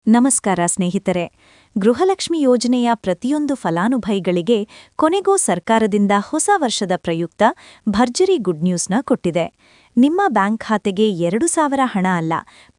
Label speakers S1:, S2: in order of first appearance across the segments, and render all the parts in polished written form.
S1: ನಮಸ್ಕಾರ ಸ್ನೇಹಿತರೆ. ಗೃಹಲಕ್ಷ್ಮಿ ಯೋಜನೆಯ ಪ್ರತಿಯೊಂದು ಫಲಾನುಭವಿಗಳಿಗೆ ಕೊನೆಗೂ ಸರ್ಕಾರದಿಂದ ಹೊಸ ವರ್ಷದ ಪ್ರಯುಕ್ತ ಭರ್ಜರಿ ಗುಡ್ ನ್ಯೂಸ್ನ ಕೊಟ್ಟಿದೆ. ನಿಮ್ಮ ಬ್ಯಾಂಕ್ ಖಾತೆಗೆ 2,000 ಹಣ ಅಲ್ಲ,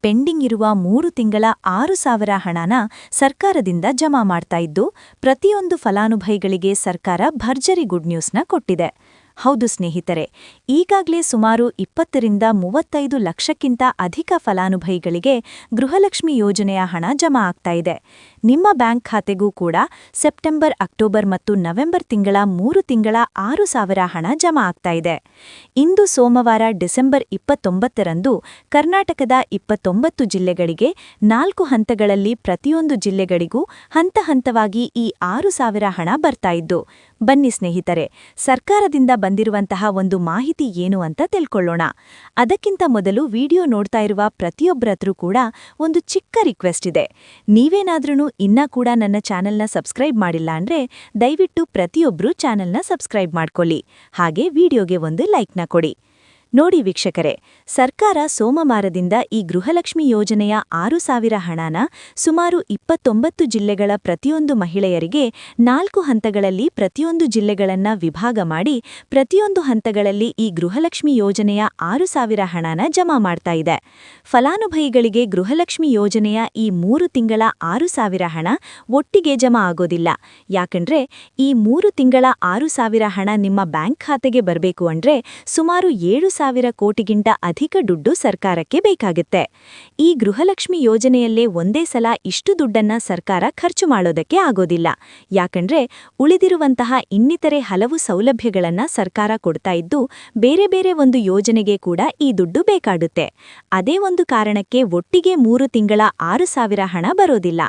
S1: ಪೆಂಡಿಂಗ್ ಇರುವ 3 ತಿಂಗಳ 6,000 ಹಣನ ಸರ್ಕಾರದಿಂದ ಜಮಾ ಮಾಡ್ತಾ ಇದ್ದು, ಪ್ರತಿಯೊಂದು ಫಲಾನುಭವಿಗಳಿಗೆ ಸರ್ಕಾರ ಭರ್ಜರಿ ಗುಡ್ ನ್ಯೂಸ್ನ ಕೊಟ್ಟಿದೆ. ಹೌದು ಸ್ನೇಹಿತರೆ, ಈಗಾಗಲೇ ಸುಮಾರು 20-35 ಲಕ್ಷಕ್ಕಿಂತ ಅಧಿಕ ಫಲಾನುಭವಿಗಳಿಗೆ ಗೃಹಲಕ್ಷ್ಮಿ ಯೋಜನೆಯ ಹಣ ಜಮಾ ಆಗ್ತಾ ಇದೆ. ನಿಮ್ಮ ಬ್ಯಾಂಕ್ ಖಾತೆಗೂ ಕೂಡ ಸೆಪ್ಟೆಂಬರ್, ಅಕ್ಟೋಬರ್ ಮತ್ತು ನವೆಂಬರ್ ತಿಂಗಳ 3 ತಿಂಗಳ 6,000 ಹಣ ಜಮಾ ಆಗ್ತಾ ಇದೆ. ಇಂದು ಸೋಮವಾರ ಡಿಸೆಂಬರ್ 29ರಂದು ಕರ್ನಾಟಕದ 29 ಜಿಲ್ಲೆಗಳಿಗೆ 4 ಹಂತಗಳಲ್ಲಿ ಪ್ರತಿಯೊಂದು ಜಿಲ್ಲೆಗಳಿಗೂ ಹಂತವಾಗಿ ಈ 6,000 ಹಣ ಬರ್ತಾ ಇದ್ದು, ಬನ್ನಿ ಸ್ನೇಹಿತರೆ, ಸರ್ಕಾರದಿಂದ ಬಂದಿರುವಂತಹ ಒಂದು ಮಾಹಿತಿ ಏನು ಅಂತ ತಿಳ್ಕೊಳ್ಳೋಣ. ಅದಕ್ಕಿಂತ ಮೊದಲು ವಿಡಿಯೋ ನೋಡ್ತಾ ಇರುವ ಪ್ರತಿಯೊಬ್ಬರತ್ರೂ ಕೂಡ ಒಂದು ಚಿಕ್ಕ ರಿಕ್ವೆಸ್ಟ್ ಇದೆ. ನೀವೇನಾದ್ರೂ ಇನ್ನೂ ಕೂಡ ನನ್ನ ಚಾನೆಲ್ನ ಸಬ್ಸ್ಕ್ರೈಬ್ ಮಾಡಿಲ್ಲ ಅಂದ್ರೆ ದಯವಿಟ್ಟು ಪ್ರತಿಯೊಬ್ಬರೂ ಚಾನೆಲ್ನ ಸಬ್ಸ್ಕ್ರೈಬ್ ಮಾಡ್ಕೊಳ್ಳಿ. ಹಾಗೆ ವಿಡಿಯೋಗೆ ಒಂದು ಲೈಕ್ನ ಕೊಡಿ. ನೋಡಿ ವೀಕ್ಷಕರೇ, ಸರ್ಕಾರ ಸೋಮವಾರದಿಂದ ಈ ಗೃಹಲಕ್ಷ್ಮಿ ಯೋಜನೆಯ 6,000 ಹಣನ ಸುಮಾರು 29 ಜಿಲ್ಲೆಗಳ ಪ್ರತಿಯೊಂದು ಮಹಿಳೆಯರಿಗೆ 4 ಹಂತಗಳಲ್ಲಿ ಪ್ರತಿಯೊಂದು ಜಿಲ್ಲೆಗಳನ್ನ ವಿಭಾಗ ಮಾಡಿ ಪ್ರತಿಯೊಂದು ಹಂತಗಳಲ್ಲಿ ಈ ಗೃಹಲಕ್ಷ್ಮಿ ಯೋಜನೆಯ 6,000 ಹಣನ ಜಮಾ ಮಾಡ್ತಾ ಇದೆ. ಫಲಾನುಭವಿಗಳಿಗೆ ಗೃಹಲಕ್ಷ್ಮಿ ಯೋಜನೆಯ ಈ 3 ತಿಂಗಳ 6,000 ಹಣ ಒಟ್ಟಿಗೆ ಜಮಾ ಆಗೋದಿಲ್ಲ. ಯಾಕಂದ್ರೆ ಈ 3 ತಿಂಗಳ 6,000 ಹಣ ನಿಮ್ಮ ಬ್ಯಾಂಕ್ ಖಾತೆಗೆ ಬರಬೇಕು ಅಂದ್ರೆ ಸುಮಾರು 7,000 ಕೋಟಿಗಿಂತ ಅಧಿಕ ದುಡ್ಡು ಸರ್ಕಾರಕ್ಕೆ ಬೇಕಾಗುತ್ತೆ. ಈ ಗೃಹಲಕ್ಷ್ಮಿ ಯೋಜನೆಯಲ್ಲೇ ಒಂದೇ ಸಲ ಇಷ್ಟು ದುಡ್ಡನ್ನ ಸರ್ಕಾರ ಖರ್ಚು ಮಾಡೋದಕ್ಕೆ ಆಗೋದಿಲ್ಲ. ಯಾಕಂದ್ರೆ ಉಳಿದಿರುವಂತಹ ಇನ್ನಿತರೆ ಹಲವು ಸೌಲಭ್ಯಗಳನ್ನ ಸರ್ಕಾರ ಕೊಡ್ತಾ ಇದ್ದು, ಬೇರೆ ಬೇರೆ ಒಂದು ಯೋಜನೆಗೆ ಕೂಡ ಈ ದುಡ್ಡು ಬೇಕಾಗುತ್ತೆ. ಅದೇ ಒಂದು ಕಾರಣಕ್ಕೆ ಒಟ್ಟಿಗೆ 3 ತಿಂಗಳ 6,000 ಹಣ ಬರೋದಿಲ್ಲ.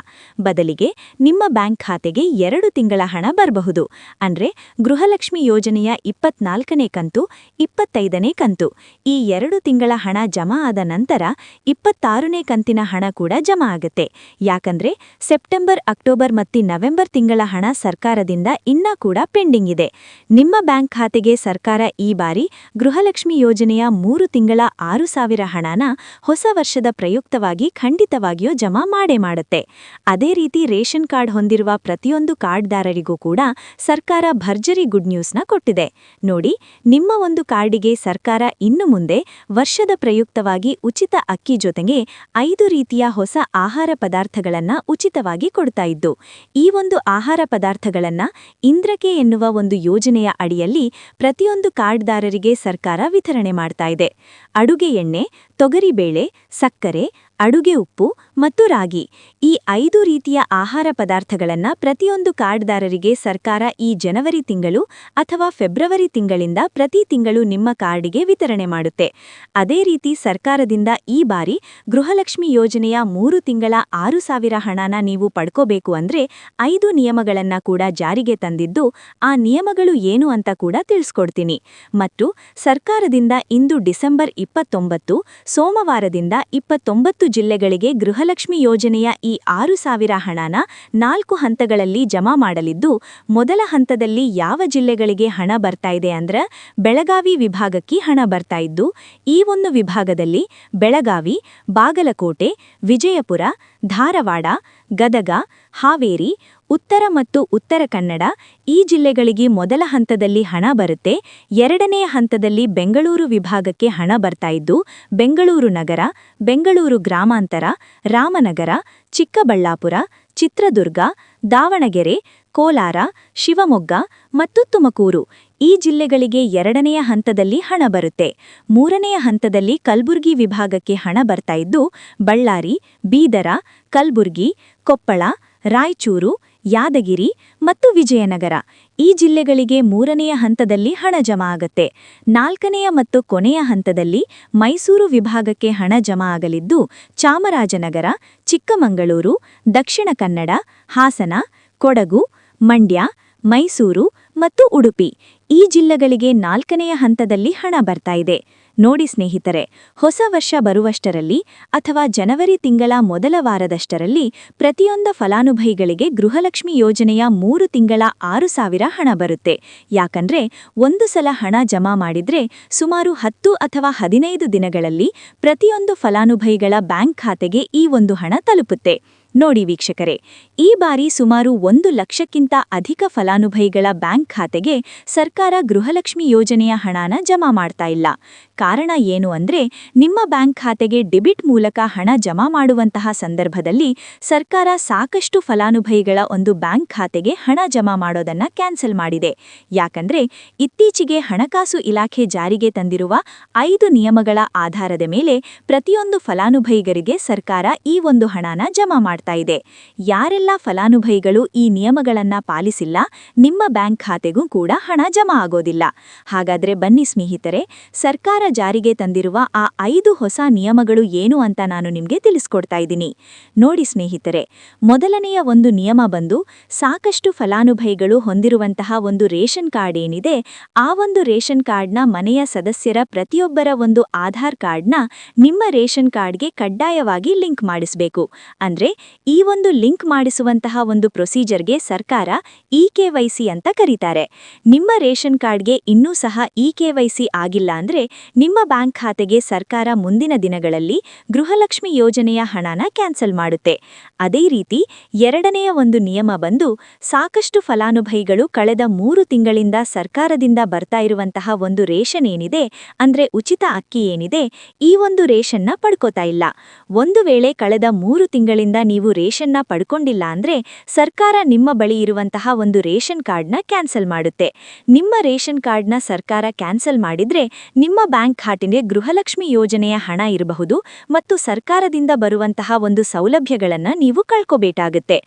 S1: ಬದಲಿಗೆ ನಿಮ್ಮ ಬ್ಯಾಂಕ್ ಖಾತೆಗೆ 2 ತಿಂಗಳ ಹಣ ಬರಬಹುದು. ಅಂದ್ರೆ ಗೃಹಲಕ್ಷ್ಮಿ ಯೋಜನೆಯ 24ನೇ ಕಂತು, 25ನೇ ಕಂತು, ಈ 2 ತಿಂಗಳ ಹಣ ಜಮಾ ಆದ ನಂತರ 26ನೇ ಕಂತಿನ ಹಣ ಕೂಡ ಜಮಾ ಆಗುತ್ತೆ. ಯಾಕಂದ್ರೆ ಸೆಪ್ಟೆಂಬರ್, ಅಕ್ಟೋಬರ್ ಮತ್ತು ನವೆಂಬರ್ ತಿಂಗಳ ಹಣ ಸರ್ಕಾರದಿಂದ ಇನ್ನೂ ಕೂಡ ಪೆಂಡಿಂಗ್ ಇದೆ. ನಿಮ್ಮ ಬ್ಯಾಂಕ್ ಖಾತೆಗೆ ಸರ್ಕಾರ ಈ ಬಾರಿ ಗೃಹಲಕ್ಷ್ಮಿ ಯೋಜನೆಯ 3 ತಿಂಗಳ 6,000 ಹಣನ ಹೊಸ ವರ್ಷದ ಪ್ರಯುಕ್ತವಾಗಿ ಖಂಡಿತವಾಗಿಯೂ ಜಮಾ ಮಾಡುತ್ತೆ. ಅದೇ ರೀತಿ ರೇಷನ್ ಕಾರ್ಡ್ ಹೊಂದಿರುವ ಪ್ರತಿಯೊಂದು ಕಾರ್ಡ್ದಾರರಿಗೂ ಕೂಡ ಸರ್ಕಾರ ಭರ್ಜರಿ ಗುಡ್ ನ್ಯೂಸ್ನ ಕೊಟ್ಟಿದೆ. ನೋಡಿ, ನಿಮ್ಮ ಒಂದು ಕಾರ್ಡಿಗೆ ಸರ್ಕಾರ ಇನ್ನು ಮುಂದೆ ವರ್ಷದ ಪ್ರಯುಕ್ತವಾಗಿ ಉಚಿತ ಅಕ್ಕಿ ಜೊತೆಗೆ 5 ರೀತಿಯ ಹೊಸ ಆಹಾರ ಪದಾರ್ಥಗಳನ್ನ ಉಚಿತವಾಗಿ ಕೊಡ್ತಾ ಇದ್ದು, ಈ ಒಂದು ಆಹಾರ ಪದಾರ್ಥಗಳನ್ನ ಇಂದ್ರಕೆ ಎನ್ನುವ ಒಂದು ಯೋಜನೆಯ ಅಡಿಯಲ್ಲಿ ಪ್ರತಿಯೊಂದು ಕಾರ್ಡ್ದಾರರಿಗೆ ಸರ್ಕಾರ ವಿತರಣೆ ಮಾಡ್ತಾ ಇದೆ. ಅಡುಗೆ ಎಣ್ಣೆ, ತೊಗರಿಬೇಳೆ, ಸಕ್ಕರೆ, ಅಡುಗೆ ಉಪ್ಪು ಮತ್ತು ರಾಗಿ, ಈ 5 ರೀತಿಯ ಆಹಾರ ಪದಾರ್ಥಗಳನ್ನ ಪ್ರತಿಯೊಂದು ಕಾರ್ಡ್ದಾರರಿಗೆ ಸರ್ಕಾರ ಈ ಜನವರಿ ತಿಂಗಳು ಅಥವಾ ಫೆಬ್ರವರಿ ತಿಂಗಳಿಂದ ಪ್ರತಿ ತಿಂಗಳು ನಿಮ್ಮ ಕಾರ್ಡಿಗೆ ವಿತರಣೆ ಮಾಡುತ್ತೆ. ಅದೇ ರೀತಿ ಸರ್ಕಾರದಿಂದ ಈ ಬಾರಿ ಗೃಹಲಕ್ಷ್ಮಿ ಯೋಜನೆಯ 3 ತಿಂಗಳ 6,000 ಹಣನ ನೀವು ಪಡ್ಕೋಬೇಕು ಅಂದ್ರೆ 5 ನಿಯಮಗಳನ್ನ ಕೂಡ ಜಾರಿಗೆ ತಂದಿದ್ದು, ಆ ನಿಯಮಗಳು ಏನು ಅಂತ ಕೂಡ ತಿಳಿಸ್ಕೊಡ್ತೀನಿ. ಮತ್ತು ಸರ್ಕಾರದಿಂದ ಇಂದು ಡಿಸೆಂಬರ್ 29 ಸೋಮವಾರದಿಂದ 29 ಜಿಲ್ಲೆಗಳಿಗೆ ಗೃಹಲಕ್ಷ್ಮಿ ಯೋಜನೆಯ ಈ 6,000 ಹಣನ 4 ಹಂತಗಳಲ್ಲಿ ಜಮಾ ಮಾಡಲಿದ್ದು, ಮೊದಲ ಹಂತದಲ್ಲಿ ಯಾವ ಜಿಲ್ಲೆಗಳಿಗೆ ಹಣ ಬರ್ತಾ ಇದೆ ಅಂದ್ರೆ ಬೆಳಗಾವಿ ವಿಭಾಗಕ್ಕೆ ಹಣ ಬರ್ತಾ ಇದ್ದು, ಈ ಒಂದು ವಿಭಾಗದಲ್ಲಿ ಬೆಳಗಾವಿ, ಬಾಗಲಕೋಟೆ, ವಿಜಯಪುರ, ಧಾರವಾಡ, ಗದಗ, ಹಾವೇರಿ, ಉತ್ತರ ಮತ್ತು ಉತ್ತರ ಕನ್ನಡ ಈ ಜಿಲ್ಲೆಗಳಿಗೆ ಮೊದಲ ಹಂತದಲ್ಲಿ ಹಣ ಬರುತ್ತೆ. ಎರಡನೆಯ ಹಂತದಲ್ಲಿ ಬೆಂಗಳೂರು ವಿಭಾಗಕ್ಕೆ ಹಣ ಬರ್ತಾ ಇದ್ದು, ಬೆಂಗಳೂರು ನಗರ, ಬೆಂಗಳೂರು ಗ್ರಾಮಾಂತರ, ರಾಮನಗರ, ಚಿಕ್ಕಬಳ್ಳಾಪುರ, ಚಿತ್ರದುರ್ಗ, ದಾವಣಗೆರೆ, ಕೋಲಾರ, ಶಿವಮೊಗ್ಗ ಮತ್ತು ತುಮಕೂರು ಈ ಜಿಲ್ಲೆಗಳಿಗೆ ಎರಡನೆಯ ಹಂತದಲ್ಲಿ ಹಣ ಬರುತ್ತೆ. ಮೂರನೆಯ ಹಂತದಲ್ಲಿ ಕಲಬುರಗಿ ವಿಭಾಗಕ್ಕೆ ಹಣ ಬರ್ತಾ ಇದ್ದು, ಬಳ್ಳಾರಿ, ಬೀದರ, ಕಲಬುರಗಿ, ಕೊಪ್ಪಳ, ರಾಯಚೂರು, ಯಾದಗಿರಿ ಮತ್ತು ವಿಜಯನಗರ ಈ ಜಿಲ್ಲೆಗಳಿಗೆ ಮೂರನೆಯ ಹಂತದಲ್ಲಿ ಹಣ ಜಮಾ ಆಗತ್ತೆ. ನಾಲ್ಕನೆಯ ಮತ್ತು ಕೊನೆಯ ಹಂತದಲ್ಲಿ ಮೈಸೂರು ವಿಭಾಗಕ್ಕೆ ಹಣ ಜಮಾ ಆಗಲಿದ್ದು, ಚಾಮರಾಜನಗರ, ಚಿಕ್ಕಮಗಳೂರು, ದಕ್ಷಿಣ ಕನ್ನಡ, ಹಾಸನ, ಕೊಡಗು, ಮಂಡ್ಯ, ಮೈಸೂರು ಮತ್ತು ಉಡುಪಿ ಈ ಜಿಲ್ಲೆಗಳಿಗೆ 4ನೆಯ ಹಂತದಲ್ಲಿ ಹಣ ಬರ್ತಾ ಇದೆ. ನೋಡಿ ಸ್ನೇಹಿತರೆ, ಹೊಸ ವರ್ಷ ಬರುವಷ್ಟರಲ್ಲಿ ಅಥವಾ ಜನವರಿ ತಿಂಗಳ ಮೊದಲ ವಾರದಷ್ಟರಲ್ಲಿ ಪ್ರತಿಯೊಂದು ಫಲಾನುಭವಿಗಳಿಗೆ ಗೃಹಲಕ್ಷ್ಮಿ ಯೋಜನೆಯ 3 ತಿಂಗಳ 6,000 ಹಣ ಬರುತ್ತೆ. ಯಾಕಂದ್ರೆ ಒಂದು ಸಲ ಹಣ ಜಮಾ ಮಾಡಿದ್ರೆ ಸುಮಾರು 10 ಅಥವಾ 15 ದಿನಗಳಲ್ಲಿ ಪ್ರತಿಯೊಂದು ಫಲಾನುಭವಿಗಳ ಬ್ಯಾಂಕ್ ಖಾತೆಗೆ ಈ ಒಂದು ಹಣ ತಲುಪುತ್ತೆ. ನೋಡಿ ವೀಕ್ಷಕರೇ, ಈ ಬಾರಿ ಸುಮಾರು 1,00,000ಕ್ಕಿಂತ ಅಧಿಕ ಫಲಾನುಭವಿಗಳ ಬ್ಯಾಂಕ್ ಖಾತೆಗೆ ಸರ್ಕಾರ ಗೃಹಲಕ್ಷ್ಮಿ ಯೋಜನೆಯ ಹಣನ ಜಮಾ ಮಾಡ್ತಾ ಇಲ್ಲ. ಕಾರಣ ಏನು ಅಂದ್ರೆ, ನಿಮ್ಮ ಬ್ಯಾಂಕ್ ಖಾತೆಗೆ ಡೆಬಿಟ್ ಮೂಲಕ ಹಣ ಜಮಾ ಮಾಡುವಂತಹ ಸಂದರ್ಭದಲ್ಲಿ ಸರ್ಕಾರ ಸಾಕಷ್ಟು ಫಲಾನುಭವಿಗಳ ಒಂದು ಬ್ಯಾಂಕ್ ಖಾತೆಗೆ ಹಣ ಜಮಾ ಮಾಡೋದನ್ನ ಕ್ಯಾನ್ಸಲ್ ಮಾಡಿದೆ. ಯಾಕಂದ್ರೆ ಇತ್ತೀಚೆಗೆ ಹಣಕಾಸು ಇಲಾಖೆ ಜಾರಿಗೆ ತಂದಿರುವ 5 ನಿಯಮಗಳ ಆಧಾರದ ಮೇಲೆ ಪ್ರತಿಯೊಂದು ಫಲಾನುಭವಿಗರಿಗೆ ಸರ್ಕಾರ ಈ ಒಂದು ಹಣನ ಜಮಾ ಮಾಡ್ತಾ ಇದೆ. ಯಾರೆಲ್ಲ ಫಲಾನುಭವಿಗಳು ಈ ನಿಯಮಗಳನ್ನ ಪಾಲಿಸಿಲ್ಲ, ನಿಮ್ಮ ಬ್ಯಾಂಕ್ ಖಾತೆಗೂ ಕೂಡ ಹಣ ಜಮಾ ಆಗೋದಿಲ್ಲ. ಹಾಗಾದ್ರೆ ಬನ್ನಿ ಸ್ನೇಹಿತರೆ, ಸರ್ಕಾರ ಜಾರಿಗೆ ತಂದಿರುವ ಆ 5 ಹೊಸ ನಿಯಮಗಳು ಏನು ಅಂತ ನಾನು ನಿಮಗೆ ತಿಳಿಸ್ಕೊಡ್ತಾ ಇದ್ದೀನಿ. ನೋಡಿ ಸ್ನೇಹಿತರೆ, ಮೊದಲನೆಯ ಒಂದು ನಿಯಮ ಬಂದು, ಸಾಕಷ್ಟು ಫಲಾನುಭವಿಗಳು ಹೊಂದಿರುವಂತಹ ಒಂದು ರೇಷನ್ ಕಾರ್ಡ್ ಏನಿದೆ, ಆ ಒಂದು ರೇಷನ್ ಕಾರ್ಡ್ನ ಮನೆಯ ಸದಸ್ಯರ ಪ್ರತಿಯೊಬ್ಬರ ಒಂದು ಆಧಾರ್ ಕಾರ್ಡ್ನ ನಿಮ್ಮ ರೇಷನ್ ಕಾರ್ಡ್ಗೆ ಕಡ್ಡಾಯವಾಗಿ ಲಿಂಕ್ ಮಾಡಿಸಬೇಕು. ಅಂದ್ರೆ ಈ ಒಂದು ಲಿಂಕ್ ಮಾಡಿಸುವಂತಹ ಒಂದು ಪ್ರೊಸೀಜರ್ಗೆ ಸರ್ಕಾರ ಇ-KYC ಅಂತ ಕರೀತಾರೆ. ನಿಮ್ಮ ರೇಷನ್ ಕಾರ್ಡ್ಗೆ ಇನ್ನೂ ಸಹ ಇ-KYC ಆಗಿಲ್ಲ ಅಂದ್ರೆ ನಿಮ್ಮ ಬ್ಯಾಂಕ್ ಖಾತೆಗೆ ಸರ್ಕಾರ ಮುಂದಿನ ದಿನಗಳಲ್ಲಿ ಗೃಹಲಕ್ಷ್ಮಿ ಯೋಜನೆಯ ಹಣನ ಕ್ಯಾನ್ಸಲ್ ಮಾಡುತ್ತೆ. ಅದೇ ರೀತಿ ಎರಡನೆಯ ಒಂದು ನಿಯಮ ಬಂದು, ಸಾಕಷ್ಟು ಫಲಾನುಭವಿಗಳು ಕಳೆದ 3 ತಿಂಗಳಿಂದ ಸರ್ಕಾರದಿಂದ ಬರ್ತಾ ಇರುವಂತಹ ಒಂದು ರೇಷನ್ ಏನಿದೆ, ಅಂದ್ರೆ ಉಚಿತ ಅಕ್ಕಿ ಏನಿದೆ, ಈ ಒಂದು ರೇಷನ್ನ ಪಡ್ಕೋತಾ ಇಲ್ಲ. ಒಂದು ವೇಳೆ ಕಳೆದ 3 ತಿಂಗಳಿಂದ ನೀವು ರೇಷನ್ನ ಪಡ್ಕೊಂಡಿಲ್ಲ ಅಂದ್ರೆ ಸರ್ಕಾರ ನಿಮ್ಮ ಬಳಿ ಇರುವಂತಹ ಒಂದು ರೇಷನ್ ಕಾರ್ಡ್ನ ಕ್ಯಾನ್ಸಲ್ ಮಾಡುತ್ತೆ. ನಿಮ್ಮ ರೇಷನ್ ಕಾರ್ಡ್ನ ಸರ್ಕಾರ ಕ್ಯಾನ್ಸಲ್ ಮಾಡಿದ್ರೆ ನಿಮ್ಮ ಬ್ಯಾಂಕ್ ಖಾತೆಗೆ ಗೃಹಲಕ್ಷ್ಮಿ ಯೋಜನೆಯ ಹಣ ಇರಬಹುದು ಮತ್ತು ಸರ್ಕಾರದಿಂದ ಬರುವಂತಹ ಒಂದು ಸೌಲಭ್ಯಗಳನ್ನ ನೀವು ಕಳ್ಕೋಬೇಕಾಗುತ್ತೆ.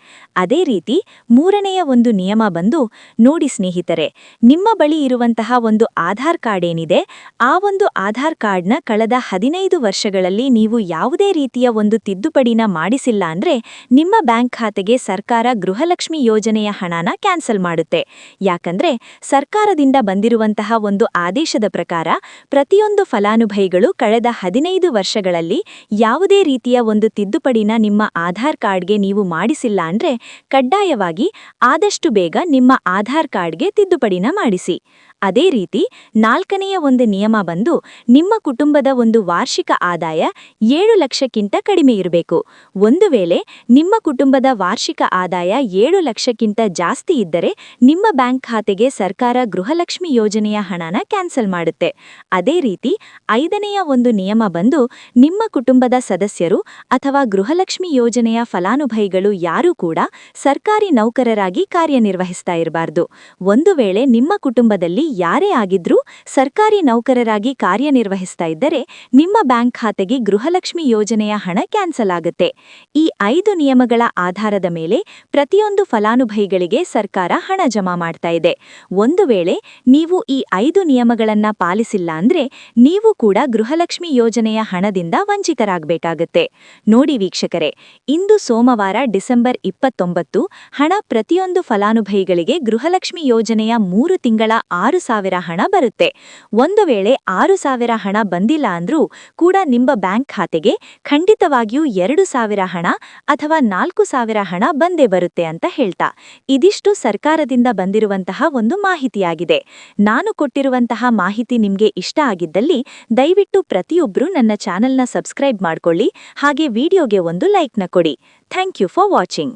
S1: ಅದೇ ರೀತಿ ಮೂರನೆಯ ಒಂದು ನಿಯಮ ಬಂದು, ನೋಡಿ ಸ್ನೇಹಿತರೆ, ನಿಮ್ಮ ಬಳಿ ಇರುವಂತಹ ಒಂದು ಆಧಾರ್ ಕಾರ್ಡ್ ಏನಿದೆ, ಆ ಒಂದು ಆಧಾರ್ ಕಾರ್ಡ್ನ ಕಳೆದ 15 ವರ್ಷಗಳಲ್ಲಿ ನೀವು ಯಾವುದೇ ರೀತಿಯ ಒಂದು ತಿದ್ದುಪಡಿನ ಮಾಡಿಸಿಲ್ಲ ಅಂದ್ರೆ ನಿಮ್ಮ ಬ್ಯಾಂಕ್ ಖಾತೆಗೆ ಸರ್ಕಾರ ಗೃಹಲಕ್ಷ್ಮಿ ಯೋಜನೆಯ ಹಣನ ಕ್ಯಾನ್ಸಲ್ ಮಾಡುತ್ತೆ. ಯಾಕಂದ್ರೆ ಸರ್ಕಾರದಿಂದ ಬಂದಿರುವಂತಹ ಒಂದು ಆದೇಶದ ಪ್ರಕಾರ ಪ್ರತಿಯೊಂದು ಫಲಾನುಭವಿಗಳು ಕಳೆದ 15 ವರ್ಷಗಳಲ್ಲಿ ಯಾವುದೇ ರೀತಿಯ ಒಂದು ತಿದ್ದುಪಡಿನ ನಿಮ್ಮ ಆಧಾರ್ ಕಾರ್ಡ್ಗೆ ನೀವು ಮಾಡಿಸಿಲ್ಲ ಅಂದ್ರೆ ಕಡ್ಡಾಯವಾಗಿ ಆದಷ್ಟು ಬೇಗ ನಿಮ್ಮ ಆಧಾರ್ ಕಾರ್ಡ್ಗೆ ತಿದ್ದುಪಡಿನ ಮಾಡಿಸಿ. ಅದೇ ರೀತಿ ನಾಲ್ಕನೆಯ ಒಂದು ನಿಯಮ ಬಂದು, ನಿಮ್ಮ ಕುಟುಂಬದ ಒಂದು ವಾರ್ಷಿಕ ಆದಾಯ 7 ಲಕ್ಷಕ್ಕಿಂತ ಕಡಿಮೆ ಇರಬೇಕು. ಒಂದು ವೇಳೆ ನಿಮ್ಮ ಕುಟುಂಬದ ವಾರ್ಷಿಕ ಆದಾಯ 7 ಲಕ್ಷಕ್ಕಿಂತ ಜಾಸ್ತಿ ಇದ್ದರೆ ನಿಮ್ಮ ಬ್ಯಾಂಕ್ ಖಾತೆಗೆ ಸರ್ಕಾರ ಗೃಹಲಕ್ಷ್ಮಿ ಯೋಜನೆಯ ಹಣನ ಕ್ಯಾನ್ಸಲ್ ಮಾಡುತ್ತೆ. ಅದೇ ರೀತಿ ಐದನೆಯ ಒಂದು ನಿಯಮ ಬಂದು, ನಿಮ್ಮ ಕುಟುಂಬದ ಸದಸ್ಯರು ಅಥವಾ ಗೃಹಲಕ್ಷ್ಮಿ ಯೋಜನೆಯ ಫಲಾನುಭವಿಗಳು ಯಾರೂ ಕೂಡ ಸರ್ಕಾರಿ ನೌಕರರಾಗಿ ಕಾರ್ಯನಿರ್ವಹಿಸ್ತಾ ಇರಬಾರ್ದು. ಒಂದು ವೇಳೆ ನಿಮ್ಮ ಕುಟುಂಬದಲ್ಲಿ ಯಾರೇ ಆಗಿದ್ರೂ ಸರ್ಕಾರಿ ನೌಕರರಾಗಿ ಕಾರ್ಯನಿರ್ವಹಿಸ್ತಾ ಇದ್ದರೆ ನಿಮ್ಮ ಬ್ಯಾಂಕ್ ಖಾತೆಗೆ ಗೃಹಲಕ್ಷ್ಮಿ ಯೋಜನೆಯ ಹಣ ಕ್ಯಾನ್ಸಲ್ ಆಗುತ್ತೆ. ಈ 5 ನಿಯಮಗಳ ಆಧಾರದ ಮೇಲೆ ಪ್ರತಿಯೊಂದು ಫಲಾನುಭವಿಗಳಿಗೆ ಸರ್ಕಾರ ಹಣ ಜಮಾ ಮಾಡ್ತಾ ಇದೆ. ಒಂದು ವೇಳೆ ನೀವು ಈ 5 ನಿಯಮಗಳನ್ನ ಪಾಲಿಸಿಲ್ಲ ಅಂದ್ರೆ ನೀವು ಕೂಡ ಗೃಹಲಕ್ಷ್ಮಿ ಯೋಜನೆಯ ಹಣದಿಂದ ವಂಚಿತರಾಗಬೇಕಾಗುತ್ತೆ. ನೋಡಿ ವೀಕ್ಷಕರೇ, ಇಂದು ಸೋಮವಾರ ಡಿಸೆಂಬರ್ 29 ಹಣ ಪ್ರತಿಯೊಂದು ಫಲಾನುಭವಿಗಳಿಗೆ ಗೃಹಲಕ್ಷ್ಮಿ ಯೋಜನೆಯ 3 ತಿಂಗಳ 6,000 ಹಣ ಬರುತ್ತೆ. ಒಂದು ವೇಳೆ 6,000 ಹಣ ಬಂದಿಲ್ಲ ಅಂದ್ರೂ ಕೂಡ ನಿಮ್ಮ ಬ್ಯಾಂಕ್ ಖಾತೆಗೆ ಖಂಡಿತವಾಗಿಯೂ 2,000 ಹಣ ಅಥವಾ 4,000 ಹಣ ಬಂದೇ ಬರುತ್ತೆ ಅಂತ ಹೇಳ್ತಾ, ಇದಿಷ್ಟು ಸರ್ಕಾರದಿಂದ ಬಂದಿರುವಂತಹ ಒಂದು ಮಾಹಿತಿಯಾಗಿದೆ. ನಾನು ಕೊಟ್ಟಿರುವಂತಹ ಮಾಹಿತಿ ನಿಮ್ಗೆ ಇಷ್ಟ ಆಗಿದ್ದಲ್ಲಿ ದಯವಿಟ್ಟು ಪ್ರತಿಯೊಬ್ಬರೂ ನನ್ನ ಚಾನೆಲ್ನ ಸಬ್ಸ್ಕ್ರೈಬ್ ಮಾಡ್ಕೊಳ್ಳಿ, ಹಾಗೆ ವಿಡಿಯೋಗೆ ಒಂದು ಲೈಕ್ನ ಕೊಡಿ. Thank you for watching.